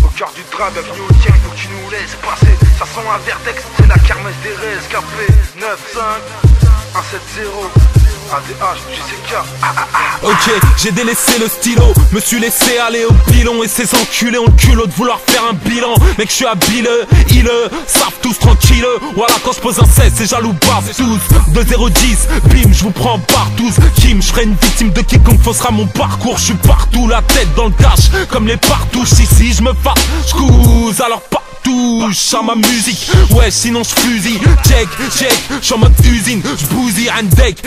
Au cœur du drap, bienvenue au tiers, faut que tu nous laisses passer. Ça sent un vertex, c'est la kermesse des rescapés. 9-5, 1-7-0 ADH, JCK. Ok, j'ai délaissé le stylo, me suis laissé aller au pilon. Et ces enculés ont le culot de vouloir faire un bilan. Mec, je suis habileux, ils savent tous tranquille. Voilà, quand je pose un 16, c'est jaloux, bave tous. 2-0-10, bim, je vous prends partout. Kim, je serai une victime de quiconque faussera mon parcours. Je suis partout, la tête dans le cash, comme les partouches. Ici, je me fâche, je couse, alors pas touche à ma musique, ouais sinon je fusille. Check, j'suis en mode usine, j'bousille un deck,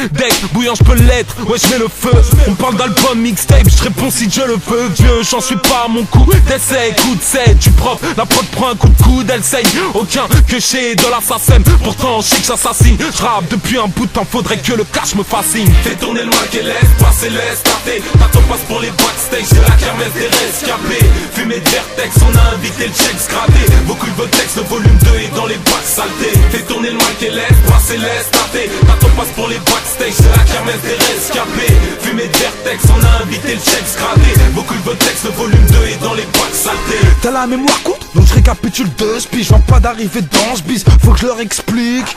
bouillant j'peux l'être, ouais j'mets le feu. On parle d'album, mixtape, j'réponds si je le veux. Vieux, j'en suis pas à mon coup d'essai, coup de 7, tu prof, la prod prend un coup de coude, elle saigne. Aucun que j'ai de l'assassin, pourtant je sais que j'assassine. J'rappe depuis un bout de temps, faudrait que le cash me fascine. Fais tourner le mic et laisse passer, laisse taper. T'attends passe pour les backstage, c'est la kermesse des rescapés. Fumée de vertex, on a invité le check gradé. Beaucoup de texte, le volume 2 est dans les bacs saletés. Fais tourner le mic et laisse passer, laisse taper. T'attends passe pour les backstage, c'est la kermesse des rescapés. Fumée de vertex, on a invité le check gradé. Beaucoup de texte, le volume 2 est dans les bacs saletés. T'as la mémoire courte, donc je récapitule 2 spies. Je viens pas d'arriver dans ce bis, faut que je leur explique.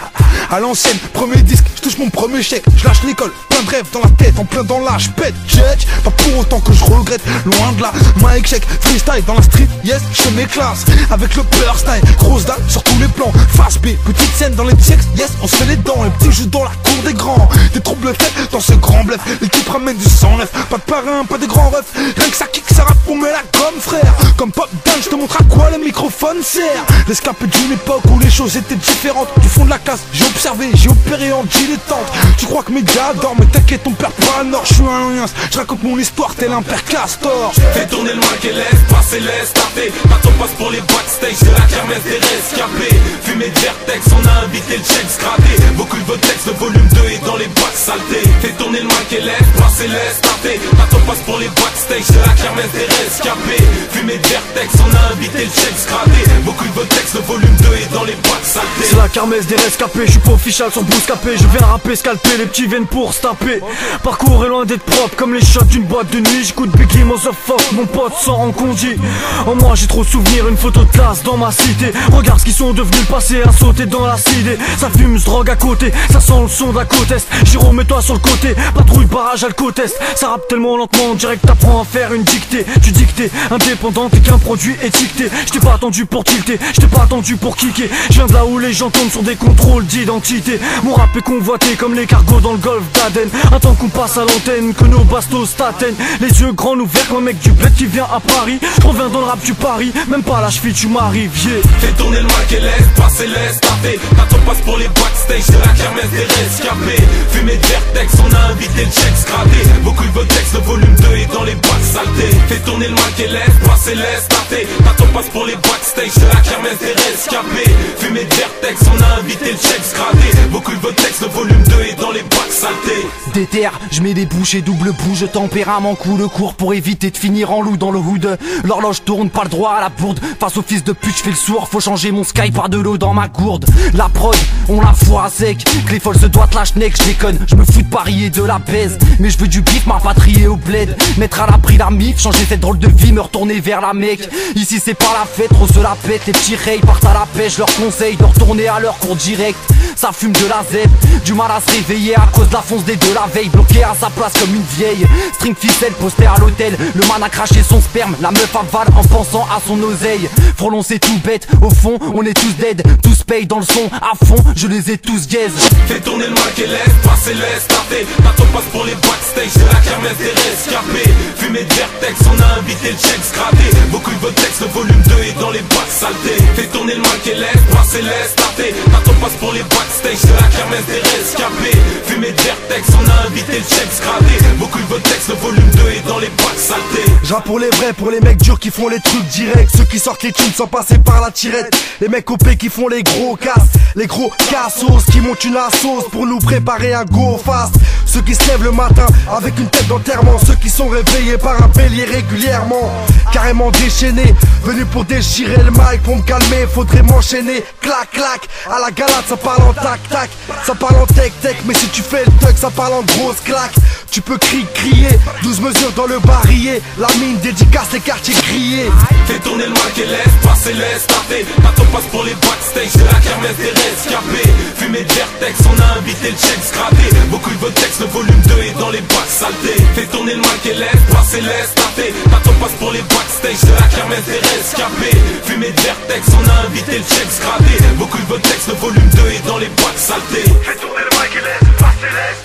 À l'ancienne, premier disque, je touche mon premier chèque. Je lâche l'école, plein de rêves dans la tête, en plein dans l'âge, pète, check. Pas pour autant que je regrette, loin de là. Mike check, freestyle dans la street, yes, je fais mes classes. Avec le peur style, grosse dalle sur tous les plans. Face B, petite scène dans les textes, yes, on se fait les dents. Les petits jouent dans la cour des grands. Des troubles faits dans ce grand bluff. L'équipe ramène du 109, pas de parrain, pas de grands refs. Rien que ça kick, ça rappe pour me la gomme, frère. Comme Pop Dan, je te montre à quoi le microphone sert. L'escapé d'une époque où les choses étaient différentes. Du fond de la classe, j'ai observé, j'ai opéré en dilettante. Tu crois que mes gars dorment, mais t'inquiète, ton père pas le nord. Je suis un lien, je raconte mon histoire tel un père castor. Fais tourner le mic et laisse passer, laisse taper. T'attends passe pour les backstage, c'est la kermesse des rescapés. Fumée de vertex, on a invité le check gradé. Beaucoup de texte, le volume 2 est dans les bacs saletés. Fais tourner le mic et laisse passer, laisse taper. T'attends passe pour les backstage, c'est la kermesse des rescapés. Fumée de vertex, on a invité le check gradé. Beaucoup de texte, le volume 2 est dans les bacs saletés. C'est la kermesse des rescapés, je suis pas official sans bouscapé. Je viens rapper, scalper, les petits viennent pour se taper. Parcours est loin d'être propre comme les shots d'une boîte de nuit. J'écoute Biggie, Motherfuck, mon pote sort en congé. En moi j'ai trop de souvenirs, une photo de classe dans ma cité. Regarde ce qu'ils sont devenus, le passé à sauter dans la cité. Ça fume, se drogue à côté, ça sent le son de la côte est. Giro, mets-toi sur le côté, patrouille barrage à le côte est. Ça rappe tellement lentement, on dirait que t'apprends à faire une dictée. Tu dictais, indépendant, t'es qu'un produit étiqueté. J't'ai pas attendu pour tilter, j't'ai pas attendu pour kicker. Je viens de là où les gens tombent sur des contrôles d'identité. Mon rap est convoité comme les cargos dans le golfe d'Aden. Attends qu'on passe à l'antenne, que nos bastos t'atteignent. Les yeux grands ouverts comme un mec du bled qui vient à Paris. Je reviens dans le rap du Paris, même pas à la cheville tu m'arrives, yeah. Fais tourner le mic et laisse passer, laisse taper. T'attends passe pour les backstage, c'est la kermesse des rescapés. Fumée de vertex, on a invité le check gradé. Beaucoup de texte, le volume 2 est dans les bacs saletés. Fais tourner le mic et laisse passer, laisse taper. T'attends passe pour les backstage, c'est la kermesse des rescapés. Fumée de vertex, on a invité le check gradé. Beaucoup de texte, le volume 2 est dans les bacs saletés. Déter, je mets des bouchées double bouge, tempérament coule court pour éviter de finir en loup dans le hood. L'horloge tourne, pas le droit à la bourde. Face au fils de pute, je fais le sourd, faut changer mon sky par de l'eau dans ma gourde. La prod, on la foire à sec. Que les folles se doivent la schneck, je déconne. Je me fous de Paris et de la baise. Mais je veux du bif, m'apatrier au bled. Mettre à l'abri la mif, changer cette drôle de vie, me retourner vers la Mecque. Ici c'est pas la fête, trop se la pète. Les petits rays partent à la pêche, leur conseil de retourner à leur cours direct. Ça fume de la zèbre, du mal à se réveiller à cause de la fonce des deux la veille. Bloqué à sa place comme une vieille. String ficelle, poster à l'hôtel. Le man a craché son sperme, la meuf avale en pensant à son oseille. Frelon c'est tout bête, au fond on est tous dead. Tous payent dans le son, à fond, je les ai tous gaze. Fais tourner le mic et laisse passer, laisse taper. T'attends passe pour les backstage, c'est la kermesse des rescapés. Fumée de vertex, on a invité le check gradé. Beaucoup de texte, le volume 2 est dans les bacs saletés. Fais tourner le mic et laisse passer, laisse taper. T'attends passe pour les backstage, c'est la kermesse des rescapés. Fumée de vertex, on a invité le check gradé. Beaucoup de texte, le volume 2 est dans les bacs saletés. J'rappe pour les vrais, pour les mecs durs qui font les trucs directs. Ceux qui sortent les thunes sans passer par la tirette. Les mecs OP qui font les gros casses. Les gros cassos qui montent une sauce pour nous préparer un go fast. Ceux qui se lèvent le matin avec une tête d'enterrement, ceux qui sont réveillés par un bélier régulièrement, carrément déchaînés, venus pour déchirer le mic. Pour me calmer, faudrait m'enchaîner. Clac, clac, à la galade ça parle en tac, tac, ça parle en tech, tech. Mais si tu fais le tuck, ça parle en grosse claque. Tu peux crier, 12 mesures dans le barillet. La mine dédicace les quartiers grillés. Fais tourner le mic et laisse passer, laisse taper. Quand on passe pour les backstage, c'est la kermesse des rescapés. Fumée de vertex, on a invité le checks gratté. Beaucoup de votre texte, le volume 2 est dans les bacs saletés. Fais tourner le mic et laisse passer, laisse taper. Quand on passe pour les backstage, c'est la kermesse des rescapés. Fumée de vertex, on a invité le checks gratté. Beaucoup de votre texte, le volume 2 est dans les bacs saletés. Fais tourner le mic et laisse passer, laisse